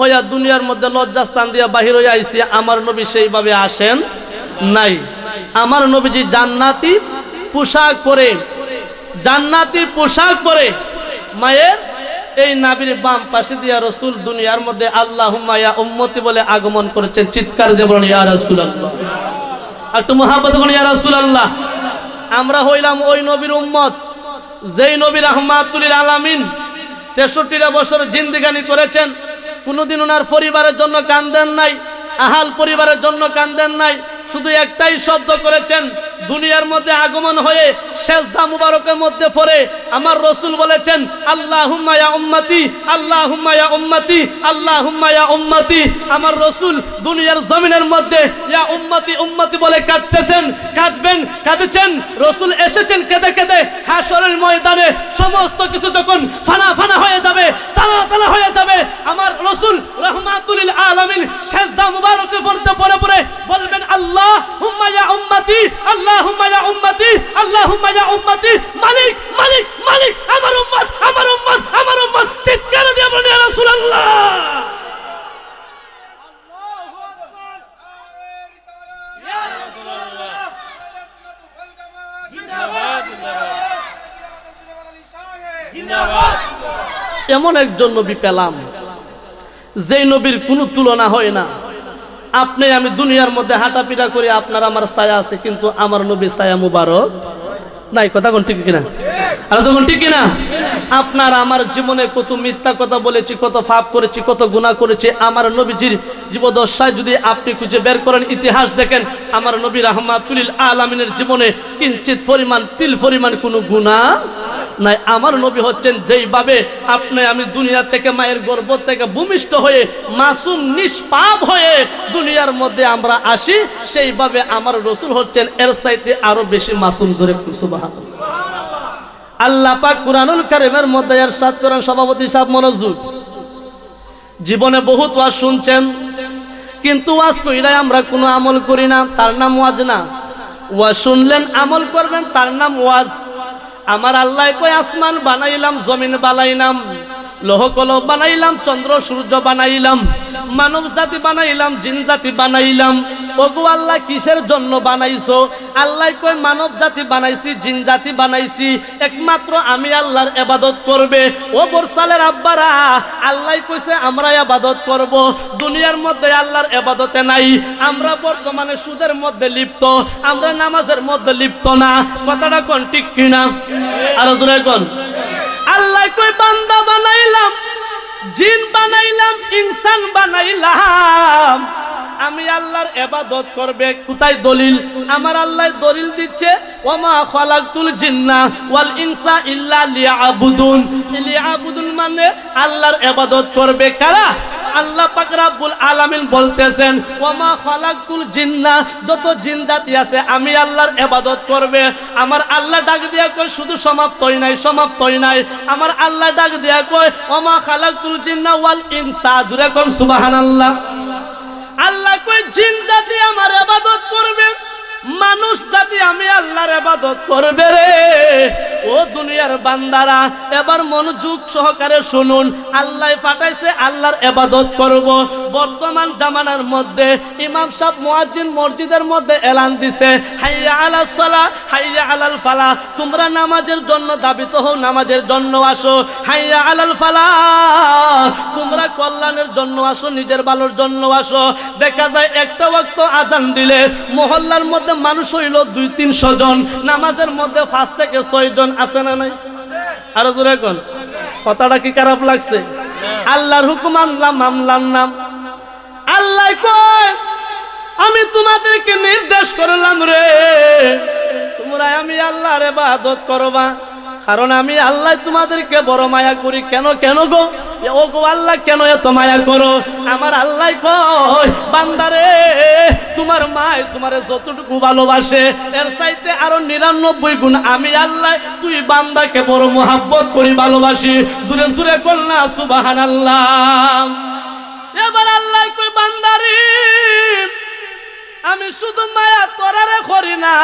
হইয়া দুনিয়ার মধ্যে লজ্জাস্থান দিয়া বাহির হইয়া আইছি, আমার নবী সেইভাবে আসেন নাই। আমার নবীজি জান্নাতি পোশাক পরে, জান্নাতি পোশাক পরে মায়ের এই নাভির বাম পাশে দিয়া রাসূল দুনিয়ার মধ্যে আল্লাহুম্মা ইয়া উম্মতি বলে আগমন করেছেন। চিৎকার দিয়ে বলেন ইয়া রাসূলুল্লাহ, একটু মুহাব্বত করুন ইয়া রাসূলুল্লাহ। আমরা হইলাম ওই নবীর উম্মত যেই নবী রাহমাতুল লিল আলামিন 63টা বছর জিন্দেগানি করেছেন। কোনোদিন ওনার পরিবারের জন্য কান্দেন নাই, আহাল পরিবারের জন্য কান্দেন নাই, শুধু একটাই শব্দ করেছেন। দুনিয়ার মধ্যে আগমন হয়ে সেজদা মুবারকের মধ্যে পড়ে আমার রাসূল বলেছেন আল্লাহুম্মা ইয়া উম্মতি, আল্লাহুম্মা ইয়া উম্মতি, আল্লাহুম্মা ইয়া উম্মতি। আমার রাসূল দুনিয়ার জমিনের মধ্যে ইয়া উম্মতি উম্মতি বলে কাঁদতেছেন, কাঁদবেন, কাঁদেছেন। রাসূল এসেছেন কেঁদে কেঁদে। হাশরের ময়দানে সমস্ত কিছু যখন ফানা ফানা হয়ে যাবে, তালা তালা হয়ে যাবে, আমার রাসূল রাহমাতুল লিল আলামিন সেজদা মুবারকে পড়তে পড়ে পড়ে বলবেন আল্লাহুম্মা ইয়া উম্মতি, আল্লাহুম্মা ইয়া উম্মতি, আল্লাহুম্মা ইয়া উম্মতি। মালিক মালিক মালিক, আমার উম্মত, আমার উম্মত, আমার উম্মত। চিৎকার দিয়ে বলেন ইয়া রাসূলুল্লাহ। আল্লাহু আকবার, ইয়া রাসূলুল্লাহ, জিন্দাবাদ জিন্দাবাদ। এমন একজন নবী পেলাম যেই নবীর কোনো তুলনা হয় না। আপনি আমি দুনিয়ার মধ্যে হাঁটাপিটা করি, আপনার আমার ছায়া আছে, কিন্তু আমার নবী ছায়া মুবারক নাই। কথা কোন ঠিক কিনা? আর যখন ঠিক কিনা? আপনার আমার জীবনে কত মিথ্যা কথা বলেছি, কত পাপ করেছি, কত গুনাহ করেছি। আমার নবীজির জীবদ্দশায় যদি আপনি খুঁজে বের করেন, ইতিহাস দেখেন, আমার নবী রাহমাতুল লিল আলামিনের জীবনে কিঞ্চিত পরিমাণ, তিল পরিমাণ কোনো গুনাহ নাই। আমার নবী হচ্ছেন যেইভাবে আপনি আমি দুনিয়া থেকে মায়ের গর্ভ থেকে ভূমিষ্ঠ হয়ে মাসুম নিষ্পাপ হয়ে দুনিয়ার মধ্যে আমরা আসি, সেইভাবে আমার রাসূল হচ্ছেন এর চাইতে আরো বেশি মাসুম। জোরে সুবহানাল্লাহ। আল্লাহ পাক কুরআনুল কারীমের মধ্যে ইরশাদ করেন, সভাপতি সাহেব মনোযোগ। জীবনে বহুত ওয়াজ শুনছেন, কিন্তু ওয়াজ কইরাই আমরা কোনো আমল করি না, তার নাম ওয়াজ না। ওয়াজ শুনলেন, আমল করবেন, তার নাম ওয়াজ। আমার আল্লাহ কয় আসমান বানাইলাম, জমিন বানাইলাম, লৌহ কলব বানাইলাম, চন্দ্র সূর্য বানাইলাম, মানব জাতি বানাইলাম, জিন জাতি বানাইলাম। ওগো আল্লাহ কিসের জন্য বানাইছো? আল্লাহ কয় মানব জাতি বানাইছি, জিন জাতি বানাইছি একমাত্র আমি আল্লাহর ইবাদত করবে। ও বরসালের আব্বারা, আল্লাহ কইছে আমরা ইবাদত করব। দুনিয়ার মধ্যে আল্লাহর ইবাদতে নাই। আমরা বর্তমানে সুদের মধ্যে লিপ্ত, আমরা নামাজের মধ্যে লিপ্ত না। কথাটা কোন ঠিক কিনা? আর জোরে কোন। আল্লাহ কই বান্দা বানাইলাম, জিন বানাইলাম, ইনসান বানাইলাম, আমি আল্লাহর ইবাদত করবে। কোথায় দলিল? আমার আল্লাহ দলিল দিচ্ছে ওয়ামা খালাকতুল জিন্না ওয়াল ইনসা ইল্লা লিয়াবুদুন। লিয়াবুদুন মানে আল্লাহর ইবাদত করবে কারা? আল্লাহ পাক রব্বুল আলামিন বলতেছেন ওয়ামা খালাকতুল জিন্না, যত জিন জাতি আছে আমি আল্লাহর ইবাদত করবে। আমার আল্লাহ ডাক দিয়া কয় শুধু সমাপ্তই নাই, সমাপ্তই নাই। আমার আল্লাহ ডাক দিয়া কয় ওয়ামা খালাকতুল জিন্না ওয়াল ইনসা। জুরে কোন সুবহানাল্লাহ। আল্লাহ কয় জিন জাতি আমার ইবাদত করবে, মানুষ জাতি আমি আল্লাহর ইবাদত করবে রে। ও দুনিয়ার বান্দারা, এবার মনোযোগ সহকারে শুনুন। আল্লাহ পাঠাইছে আল্লাহর ইবাদত করব। বর্তমান জামানার মধ্যে ইমাম সাহেব মুয়াজ্জিন মসজিদের মধ্যে এলান দিছে হাইয়া আলাস সালাহ, হাইয়া আলাল ফালাহ। তোমরা নামাজের জন্য দাবিত হও, নামাজের জন্য আসো। হাইয়া আলাল ফালাহ, তোমরা কল্যাণের জন্য আসো, নিজের ভালোর জন্য আসো। দেখা যায় একটা ওয়াক্ত আজান দিলে মহল্লার মধ্যে মানুষ হইল 200-300 জন, নামাজের মধ্যে 5 থেকে 6 জন আছে না নাই? আর জোরে কোন। কথাটা কি খারাপ লাগছে? আল্লাহর হুকুম আনলাম, মানলাম না। আল্লাহ কয় আমি তোমাদেরকে নির্দেশ করলাম রে, তোমরা আমি আল্লাহর ইবাদত করবা, কারণ আমি আল্লাহ তোমাদেরকে বড় মায়া করি। কেন কেন গো? ও গো আল্লাহ কেন এত মায়া করো? আমার আল্লাহ কয় বান্দারে, তোমার মায় তোমারে যতটুকু ভালোবাসে এর চাইতে আরো 99 গুণ আমি আল্লাহ তুই বান্দাকে বড় মোহাব্বত করি, ভালোবাসি। জুরে জুরে কর না সুবহানাল্লাহ। এবার আল্লাহ কয় বান্দারে, আমি শুধু মায়া তোরারে করি না,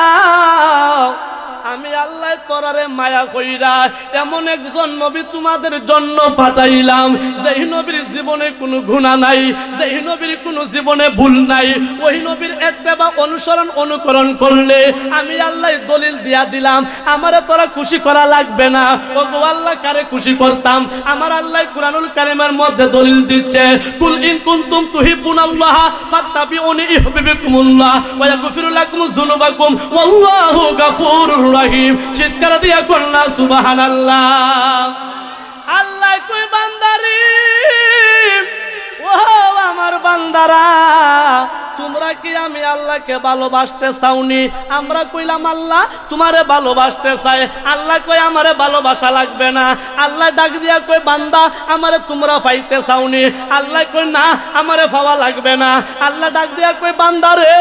আমি আল্লাহ তরারে মায়া কইরা এমন একজন নবী তোমাদের জন্য পাঠাইলাম যেই নবীর জীবনে কোনো গুনাহ নাই, যেই নবীর কোনো জীবনে ভুল নাই। ওই নবীর ইত্তেবা অনুসরণ অনুকরণ করলে আমি আল্লাহ দলিল দিয়া দিলাম আমারে তোরা খুশি করা লাগবে না। ও গো আল্লাহ কারে খুশি করতাম? আমার আল্লাহ কুরআনুল কারীমের মধ্যে দলিল দিচ্ছে, কুল ইন কুনতুম তুহিব্বুনাল্লাহ ফাত্তাবিউনি ইউহিব্বুকুমুল্লাহ ওয়া ইয়াগফিরু লাকুম যুনুবাকুম ওয়াল্লাহু গাফুরুর রহিম। চিৎকার দিয়া কন্যা সুবহানাল্লাহ। আল্লাহ কই বান্দারে, ও আমার বান্দারা, তোমরা কি আমি আল্লাহকে ভালোবাসতে চাওনি? আমরা কইলাম আল্লাহ তোমারে ভালোবাসতে চাই। আল্লাহ কই আমারে ভালোবাসা লাগবে না। আল্লাহ ডাক দিয়া কই বান্দা আমারে তোমরা পাইতে চাওনি? আল্লাহ কই না আমারে পাওয়া লাগবে না। আল্লাহ ডাক দিয়া কই বান্দারে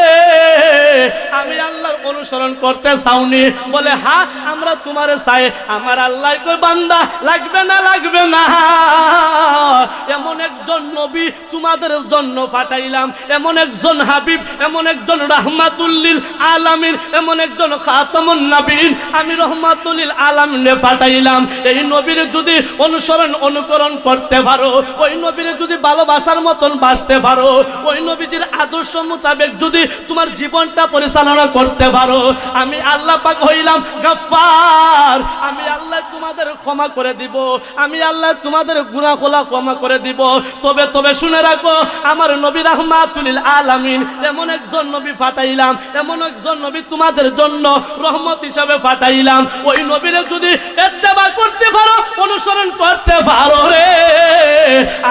আমি আল্লাহর অনুসরণ করতে চাওনি? বলে হ্যাঁ আমরা তোমারে চাই। আমার আল্লাহ কই বান্দা লাগবে না, লাগবে না। এমন একজন নবী তোমাদের জন্য পাঠাইলাম, এমন একজন হাবিব, এমন একজন রাহমাতুল লিল আলামিন, এমন একজন খাতামুন নবীন আমি রাহমাতুল লিল আলামিনে পাঠাইলাম। এই নবীর যদি অনুসরণ অনুকরণ করতে পারো, ওই নবীর যদি ভালোবাসার মতন বাসতে পারো, ওই নবীজির আদর্শ মোতাবেক যদি তোমার জীবনটা পরিচালনা করতে পারো, আমি আল্লাহ পাক হইলাম গফফার। আমি আল্লাহ তোমাদের ক্ষমা করে দিব, আমি আল্লাহ তোমাদের গুনাহ ক্ষমা করে দিব। তবে তবে শুনে রাখো আমার নবী রাহমাতুল লিল আলামিন এমন একজন নবী পাঠাইলাম, এমন একজন নবী তোমাদের জন্য রহমত হিসাবে পাঠাইলাম। ওই নবীরে যদি ইত্তেবা করতে পারো, অনুসরণ করতে পারো রে,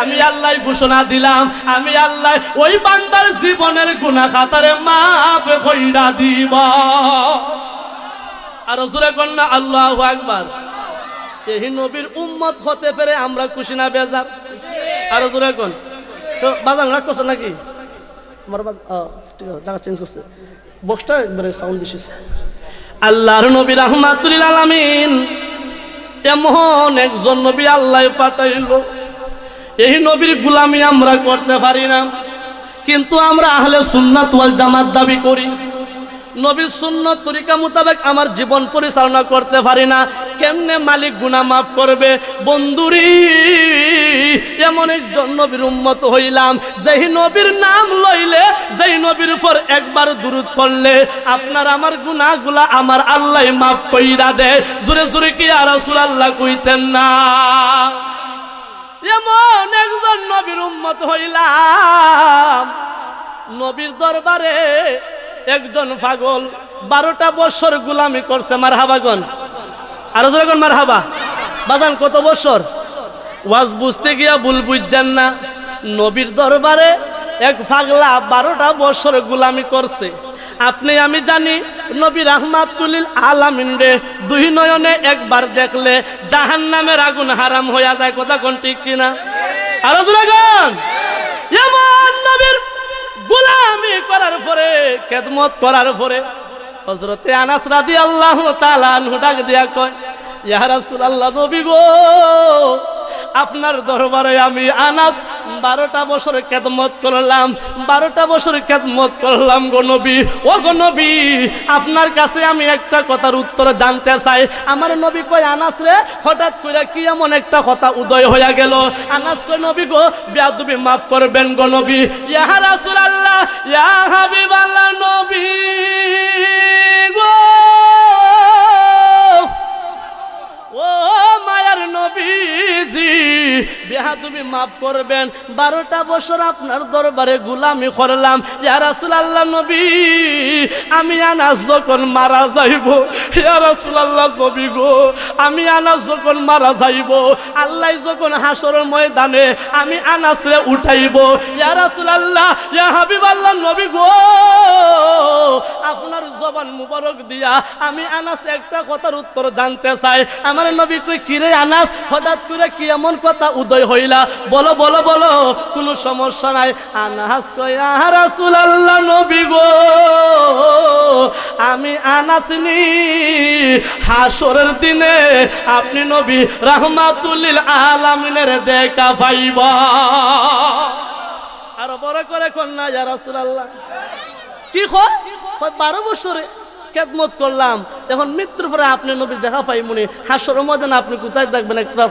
আমি আল্লাহ ঘোষণা দিলাম আমি আল্লাহ ওই বান্দার জীবনের গুনাহ খাতারে মাফ কইরা দিব। আর রাসূলে কন্যা আল্লাহু আকবার। এই নবীর উম্মত হতে পেরে আমরা খুশি না বেজার? আর রাসূলে কোন তো বাজান রাগ করছে নাকি? আমার ঠিক আছে, জায়গা চেঞ্জ করছে, বক্সটা একবারে সাউন্ড দিছে। আল্লাহর নবী রাহমাতুল লিল আলামিন এমন একজন নবী আল্লাহ পাঠাইলো, এই নবীর গোলামি আমরা করতে পারি না, কিন্তু আমরা আহলে সুন্নাত ওয়াল জামাত দাবি করি। নবীর সুন্নাত তরিকা মোতাবেক আমার জীবন পরিচালনা করতে পারি না, কেমনে মালিক গুনাহ মাফ করবে? বন্ধুরি এমন একজন নবীর উম্মত হইলাম যেই নবীর নাম লইলে, যেই নবীর উপর একবার দুরূদ করলে আপনার আমার গুনাহগুলা আমার আল্লাহ মাফ কইরা দেয়। জোরে জোরে কি ইয়া রাসূলুল্লাহ কইতেন না? এমন একজন নবীর উম্মত হইলাম, নবীর দরবারে একজন পাগল 12টা বছর গোলামি করছে। মারহাবা গন, আরো জোরে গন মারহাবা। বাজান কত বছর? ওয়াজ বুঝতে গিয়া ভুল বুঝছেন না। নবীর দরবারে এক পাগলা 12টা বছর গোলামি করছে। আপনি আমি জানি নবী রাহমাতুল লিল আলামিন রে দুই নয়নে একবার দেখলে জাহান্নামের আগুন হারাম হইয়া যায়। কথা কোন ঠিক কিনা? আরো জোরে গন। এমন নবীর গোলামি করার পরে, খেদমত করার পরে হযরতে আনাস রাদিয়াল্লাহু তাআলা আনহু ডাক দিয়া কয়, ইয়া রাসূলুল্লাহ নবী গো, আপনার দরবারে আমি আনাস 12টা বছর খেদমত করলাম, 12টা বছর খেদমত করলাম গো নবী। ও গো নবী, আপনার কাছে আমি একটা কথার উত্তর জানতে চাই। আমার নবী কয়, আনাস রে হঠাৎ করে কি এমন একটা কথা উদয় হইয়া গেল? আনাস কয়, নবী গো বেয়াদবি মাফ করবেন গো নবী। ইয়া রাসূলুল্লাহ, ইয়া হাবিবাল্লাহ নবী গো, ও মায়ার নবীজি বেয়াদবি মাফ করবেন। 12টা বছর আপনার দরবারে গোলামি করলাম। ইয়া রাসূলুল্লাহ নবী, আমি আনাস যখন মারা যাইব, ইয়া রাসূলুল্লাহ নবী গো, আমি আনাস যখন মারা যাইব, আল্লাহ যখন হাসরের ময়দানে আমি আনাসরে উঠাইব, ইয়া রাসূলুল্লাহ, ইয়া হাবিবাল্লাহ নবী গো, আপনার জবান মুবারক দিয়া আমি আনাস একটা কথার উত্তর জানতে চাই। আমার নবী কই, কিরে আনাস হঠাৎ করে কি এমন কথা উদয় হইলা? বলো বলো বলো, কোনো সমস্যা নাই। আনাস কই, ইয়া রাসূলুল্লাহ নবী গো, আমি আনাস নি হাসরের দিনে আপনি নবী রাহমাতুল লিল আলামিনের দেখা পাইবা। আর বড় করে কন্যা, ইয়া রাসূলুল্লাহ কি কয়? 12 বছরে খেদমত করলাম, এখন মৃত্যুর পরে আপনি নবী দেখা পাই মনে হাসর ময়দানে আপনি কোথায় দেখবেন একটা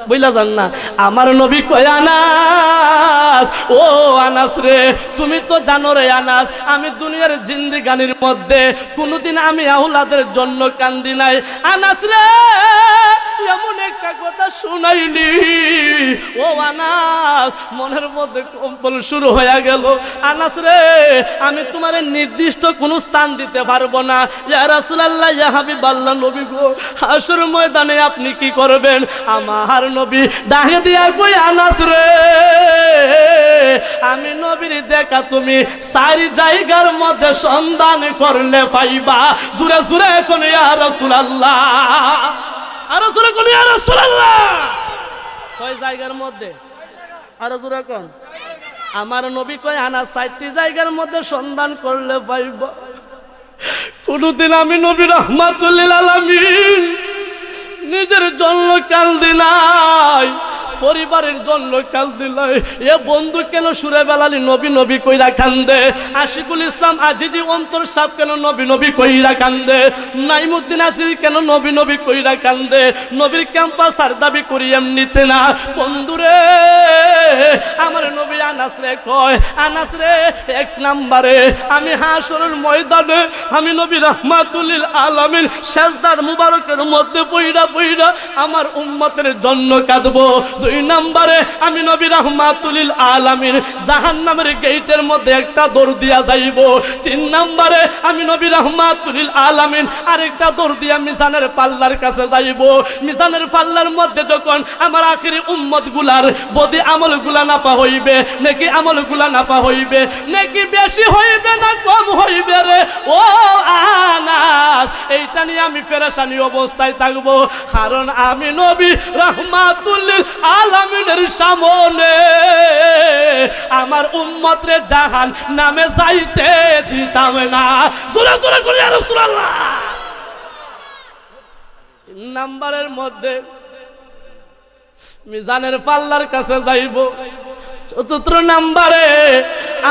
বইলা যান না। আমার নবী কয় আনাস, ও আনাস রে, তুমি তো জানো রে আনাস, আমি দুনিয়ার জিন্দেগানির মধ্যে কোনোদিন আমি আওলাদের জন্য কান্দি নাই। আনাস রে, এমন একটা কথা শুনাইনি। ও আনাস, মনের মধ্যে কম্পন শুরু হয়ে গেল। আনাস রে, আমি তোমার নির্দিষ্ট কোনো স্থান দিতে পারবো না। ইয়া রাসূলুল্লাহ, ইয়া হাবিবাল্লাহ, নবী গো, হাসর ময়দানে আপনি কি করবেন? আমার নবী ডাকে দিয়া কই, আনাস রে, আমি নবীর দেখা তুমি 4 জায়গার মধ্যে সন্ধান করলে পাইবা। জুরে জুরে কোন ইয়া রাসূলুল্লাহ, আর জুরে কোন ইয়া রাসূলুল্লাহ। 6 জায়গার মধ্যে, আর জুরে কোন? আমার নবী কয় আনাস 4টি জায়গার মধ্যে সন্ধান করলে পাইবা। কোনদিন আমি নবী রাহমাতুল লিল আলামিন নিজের জন্য কান্দি নাই, পরিবারের জন্য কান্দি নাই। এ বন্ধু কেন সুরে বেলালি নবী নবী কইরা কান্দে? আশিকুল ইসলাম আজিজি অন্তর সাহেব কেন নবী নবী কইরা কান্দে? নাইমুদ্দিন আসিফ কেন নবী নবী কইরা কান্দে? নবীর ক্যাম্পাস আর দাবি করি এমনিতে না। বন্ধুরে, আমার নবী আনাস রে কয়, আনাস রে, 1 নম্বরে আমি হাসরের ময়দানে আমি নবী রাহমাতুল লিল আলামিন সেজদার মুবারকের মধ্যে পইড়া পইড়া আমার উম্মতের জন্য কাঁদবো। 2 নম্বরে আমি নবী রাহমাতুল লিল আলামিন জাহান্নামের গেটের মধ্যে একটা দৌড় দিয়া যাইব। 3 নম্বরে আমি নবী রাহমাতুল লিল আলামিন আরেকটা দৌড় দিয়া মিজানের পাল্লার কাছে যাইব। মিজানের পাল্লার মধ্যে যখন আমার আখিরি উম্মত গুলার বদি আমল গুলা নাপা হইবে, নাকি আমল গুলা নাপা হইবে, নাকি বেশি হইবে না কম হইবে রে ও আনাস, এইটা নিয়ে আমি পেরেশানি অবস্থায় থাকবো। কারণ আমি নবী রাহমাতুল লিল আলামিনের সামনে আমার উম্মতরে জাহান নামে যাইতে দিতাম না। জোরে জোরে করি ইয়া রাসূলুল্লাহ। 3 নম্বরের মধ্যে মিজানের পাল্লার কাছে যাইব। 4 নম্বরে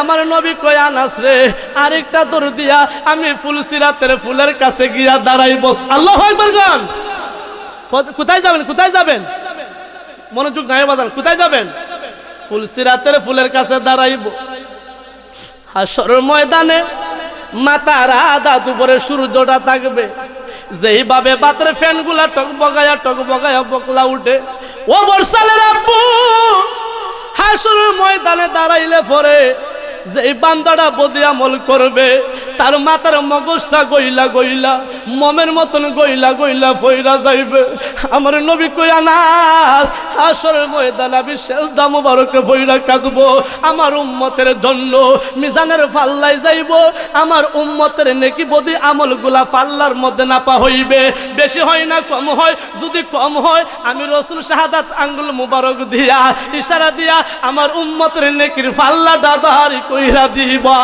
আমার নবী কয় আনাস রে, আরেকটা দৌড় দিয়া আমি ফুলসিরাতের ফুলের কাছে গিয়া দাঁড়াইব। আল্লাহু আকবার গান। কোথায় যাবেন? কোথায় যাবেন? মনোযোগ নাই বাজান, কোথায় যাবেন? ফুলসিরাতের ফুলের কাছে দাঁড়াইব। হাসর ময়দানে মাথার আধা দুপুরে সূর্যটা থাকবে, যেইভাবে বাতের ফ্যানগুলা টকবগায়া বকলা উঠে। ও বর্ষালের আব্বু, হাসরের ময়দানে দাঁড়াইলে পরে যেই বান্দাটা বদি আমল করবে তার মাথার মগজটা গইলা গইলা মমের মতন গইলা গইলা ফইরা যাইবে। আমার নবী কই আনাস, হাসরের ময়দানে আমি সেজদা মুবারকে ফইরা কাঁদবো আমার উম্মতের জন্য। মিজানের পাল্লায় যাইব, আমার উম্মতের নেকি বদি আমলগুলা পাল্লার মধ্যে নাপা হইবে। বেশি হয় না কম হয়? যদি কম হয় আমি রাসূল শাহাদাত আঙ্গুল মুবারক দিয়া ইশারা দিয়া আমার উম্মতের নেকির পাল্লাটা দাঁড়ি কইরা দিবা।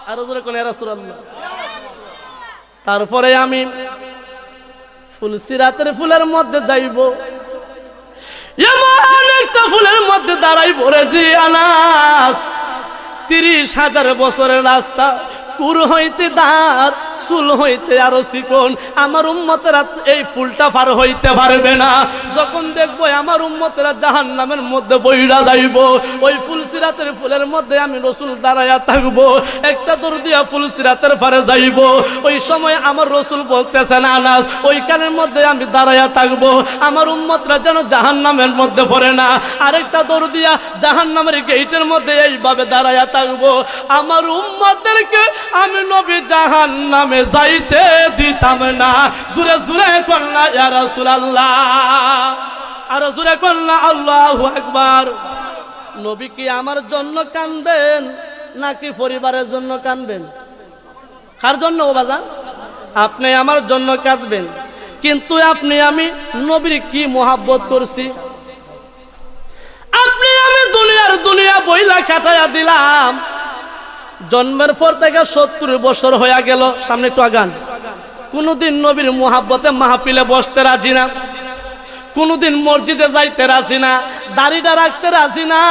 আর জোরে কোন ইয়া রাসূলুল্লাহ। তারপরে আমি ফুলসিরাতের ফুলের মধ্যে যাইব, এমন একটা ফুলের মধ্যে দাঁড়াইব রে জি আনাস, 30,000 বছরের রাস্তা, কুর হইতে দাঁত, চুল হইতে আরো চিকন, আমার উম্মতেরা এই ফুলটা পার হইতে পারবে না। যখন দেখবো আমার উম্মতেরা জাহান্নামের মধ্যে বইরা যাইব, ওই ফুলসিরাতের ফুলের মধ্যে আমি রাসূল দাঁড়ায়া থাকবো, একটা দৌড় দিয়া ফুলসিরাতের পারে যাইব। ওই সময় আমার রাসূল বলতেছেন আনাস, ওইখানের মধ্যে আমি দাঁড়ায়া থাকবো, আমার উম্মতরা যেন জাহান্নামের মধ্যে পড়ে না। আরেকটা দৌড় দিয়া জাহান্নামের গেটের মধ্যে এইভাবে দাঁড়ায়া থাকবো, আমার উম্মতদেরকে আমি নবী জাহান্নামে যাইতে দিতাম না। জোরে জোরে কন্না ইয়া রাসূলুল্লাহ, আর জোরে কন্না আল্লাহু আকবার। নবী কি আমার জন্য কাঁদবেন নাকি পরিবারের জন্য কাঁদবেন? কার জন্য ও বাজান? আপনি আমার জন্য কাঁদবেন, কিন্তু আপনি আমি নবীর কি মোহাব্বত করছি। আপনি আমি দুনিয়া বইলা কাটাইয়া দিলাম, জন্মের পর থেকে 70 বছর হয়ে গেল, সামনে একটু আগান। কোনদিন নবীর মুহাব্বতে মাহফিলে বসতে রাজি না, কোনোদিন মসজিদে যাইতে রাজি না, দাড়িটা রাখতে রাজি না,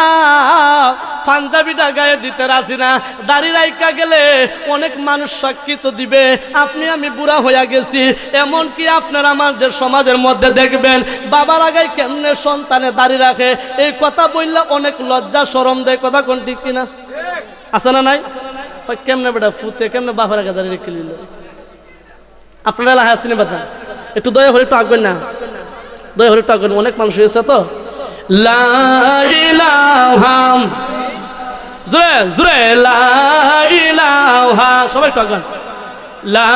পাঞ্জাবিটা গায়ে দিতে রাজি না। দাড়ি রাইকা গেলে অনেক মানুষ সাক্ষী তো দিবে আপনি আমি বুড়া হইয়া গেছি। এমন কি আপনার আমার যে সমাজের মধ্যে দেখবেন বাবার আগায় কেমনে সন্তানে দাড়ি রাখে, এই কথা বললে অনেক লজ্জা শরম দেয়। কথা কোন ঠিক কিনা? আছে না নাই? কেমনে বেটা ফুতে কেমনে বাবার আগে দাড়ি রেখে নিল? আপনারা এলাকায় আসেনি বেটা, একটু দয়া হলে একটু আঁকবেন না, দয়া হলে একটু আঁকবেন। অনেক মানুষ হয়েছে তো। লা ইলাহা, জোরে জোরে লা ইলাহা, সবাই একটু আঁকবেন। লা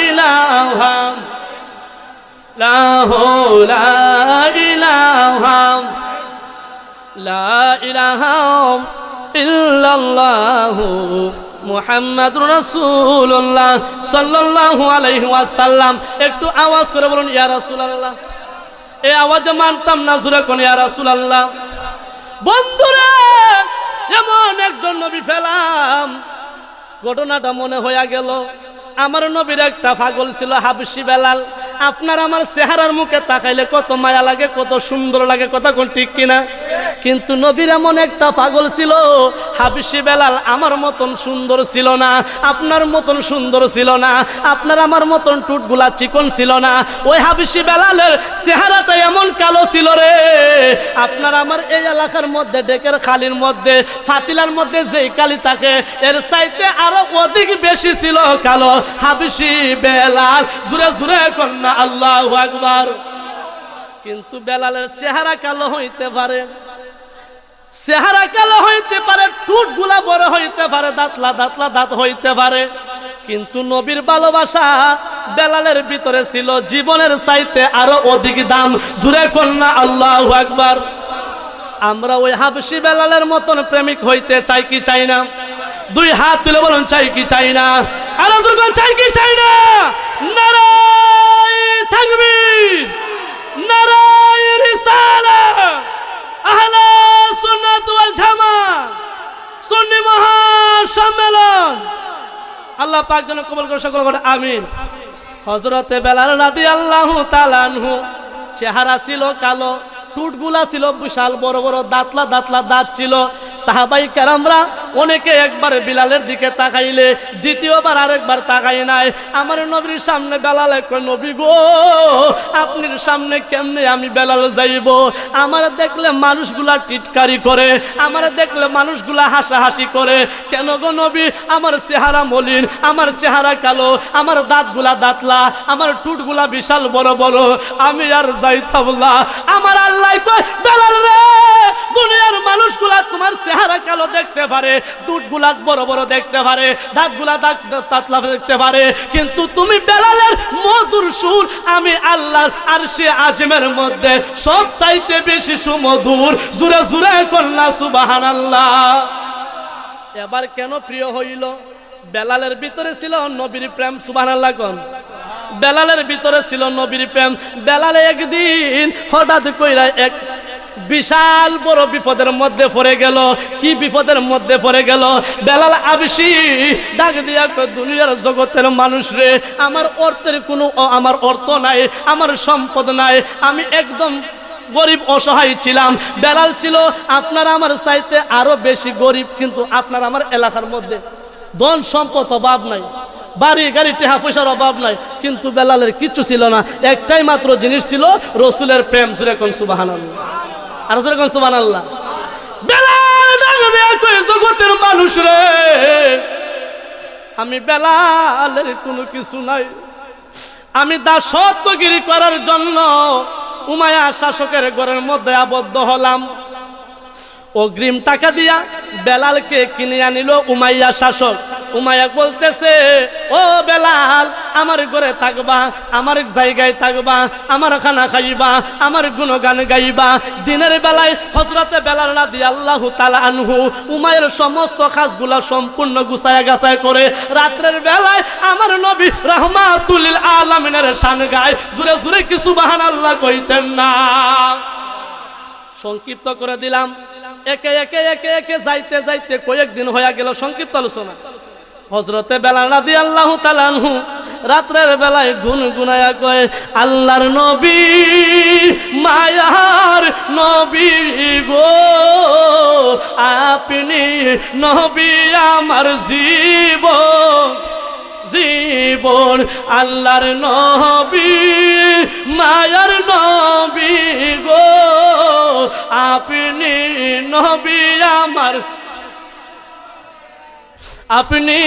ইলাহা, লা ইলাহা, লা ইলাহা ইল্লাল্লাহু মুহাম্মাদুর রাসূলুল্লাহ সাল্লাল্লাহু আলাইহি ওয়াসাল্লাম। একটু আওয়াজ করে বলুন ইয়া রাসূলুল্লাহ। এই আওয়াজে মানতাম না, জোরে কোন ইয়া রাসূলুল্লাহ। বন্ধুরা, এমন একজন নবী পেলাম, ঘটনাটা মনে হইয়া গেল। আমার নবীর একটা পাগল ছিল হাবশি বেলাল। আপনার আমার চেহারার মুখে তাকাইলে কত মায়া লাগে, কত সুন্দর লাগে। কথা কোন ঠিক কিনা? কিন্তু নবীর এমন একটা পাগল ছিল হাবশি বেলাল। আমার মতন সুন্দর ছিল না, আপনার মতন সুন্দর ছিল না, আপনার আমার মতন টুটগুলা চিকন ছিল না। ওই হাবশি বেলালের চেহারাটা এমন কালো ছিল রে, আপনার আমার এই এলাকার মধ্যে ডেকের খালির মধ্যে ফাতিলার মধ্যে যেই কালি থাকে এর চাইতে আরো অধিক বেশি ছিল কালো হাবশি বেলাল। জুরে জুরে কন্যা আল্লাহু আকবার। কিন্তু বেলালের চেহারা কালো হইতে পারে, চেহারা কালো হইতে পারে, টুটগুলা বড় হইতে পারে, দাঁতলা দাঁতলা দাঁত হইতে পারে, কিন্তু নবীর ভালোবাসা বেলালের ভিতরে ছিল জীবনের চাইতে আরো অধিক দাম। জুরে কন্যা আল্লাহু আকবার। আমরা ওই হাবশি বেলালের মতন প্রেমিক হইতে চাই কি চাই না? দুই হাত তুলে বলুন চাই কি চাই না? আর চাই কি চাই না? নারায়ে তাকবীর, নারায়ে রিসালাত, আহলে সুন্নাত ওয়াল জামাত, সুন্নি মহাসম্মেলন। আল্লাহ পাক যেন কবুল করে সকল করে আমিন। হযরতে বেলাল রাদিয়াল্লাহু তাআলা আনহু চেহারা ছিল কালো, টুটগুলা ছিল বিশাল বড় বড়, দাঁতলা দাঁতলা দাঁত ছিল। সাহাবাই কেরামরা অনেকে একবার বিলালের দিকে তাকাইলে দ্বিতীয়বার আরেকবার তাকাই নাই। আমার নবীর সামনে বেলাল কয়, নবী গো আপনার সামনে কেমনে আমি বেলাল যাইব? আমার দেখলে মানুষগুলা টিটকারি করে, আমার দেখলে মানুষগুলা হাসাহাসি করে। কেন গো নবী? আমার চেহারা মলিন, আমার চেহারা কালো, আমার দাঁতগুলা দাঁতলা, আমার টুটগুলা বিশাল বড় বড়, আমি আর যাইতাম না। আমার আল্লাহ কয়, বেলাল রে, দুনিয়ার মানুষগুলা তোমার চেহারা কালো দেখতে পারে, দুধগুলা বড় বড় দেখতে পারে, দাঁতগুলা দাঁতলা দেখতে পারে, কিন্তু তুমি বেলালের মধুর সুর আমি আল্লাহর আরশে আজিমের মধ্যে সব চাইতে বেশি সুমধুর। জুরে জুরে কন্যা সুবহানাল্লাহ। এবার কেন প্রিয় হইল? বেলালের ভিতরে ছিল নবীর প্রেম। সুবহানাল্লাহ কোন? বেলালের ভিতরে ছিল নবীর প্রেম। বেলালে একদিন হঠাৎ কইরা এক বিশাল বড় বিপদের মধ্যে পড়ে গেল। কি বিপদের মধ্যে পড়ে গেল? বেলাল হাবশি ডাক দিয়া কয়, দুনিয়ার জগতের মানুষ রে, আমার অর্থের কোনো আমার অর্থ নাই, আমার সম্পদ নাই, আমি একদম গরিব অসহায় ছিলাম। বেলাল ছিল আপনার আমার চাইতে আরো বেশি গরিব, কিন্তু আপনার আমার এলাকার মধ্যে ধন সম্পদ অভাব নাই, বাড়ি গাড়ি টাকা পয়সার অভাব নাই, কিন্তু বেলালের কিছু ছিল না। একটাই মাত্র জিনিস ছিল, রসুলের প্রেম। জুরে কোন সুবহানাল্লাহ, আর জুরে কোন সুবহানাল্লাহ। বেলাল জগতের মানুষ রে, আমি বেলালের কোনো কিছু নাই, আমি দাসত্বগিরি করার জন্য উমাইয়া শাসকের ঘরের মধ্যে আবদ্ধ হলাম। অগ্রিম টাকা দিয়া বেলালকে কিনে আনিল উমাইয়া শাসক। উমাইয়া বলতেছে, ও বেলাল, আমার ঘরে থাকবা, আমার জায়গায় থাকবা, আমার খানা খাইবা, আমার গুণগান গাইবা। দিনের বেলায় হযরতে বেলাল রাদিয়াল্লাহু তাআলা আনহু উমাইয়ার সমস্ত কাজগুলা সম্পূর্ণ গুছায়া গাছায় করে রাতের বেলায় আমার নবী রাহমাতুল লিল আলামিনের শান গায়। জুরে জুরে কি সুবহানাল্লাহ কইতেন না? সংক্ষিপ্ত করে দিলাম। একে একে একে একে যাইতে যাইতে কয়েকদিন হয়ে গেল। সংক্ষিপ্ত আলোচনা। হযরতে বেলাল রাদিয়াল্লাহু তাআলা আনহু রাত্রের বেলায় গুনগুনায়া কয়, আল্লাহর নবী, মায়ার নবী গো, আপনি নবী আমার জীবন জীবন। আল্লাহর নবী, মায়ার নবী গো, আপনি নবী আমার, আপনি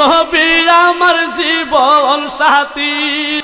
নবী আমার জীবন সাথী।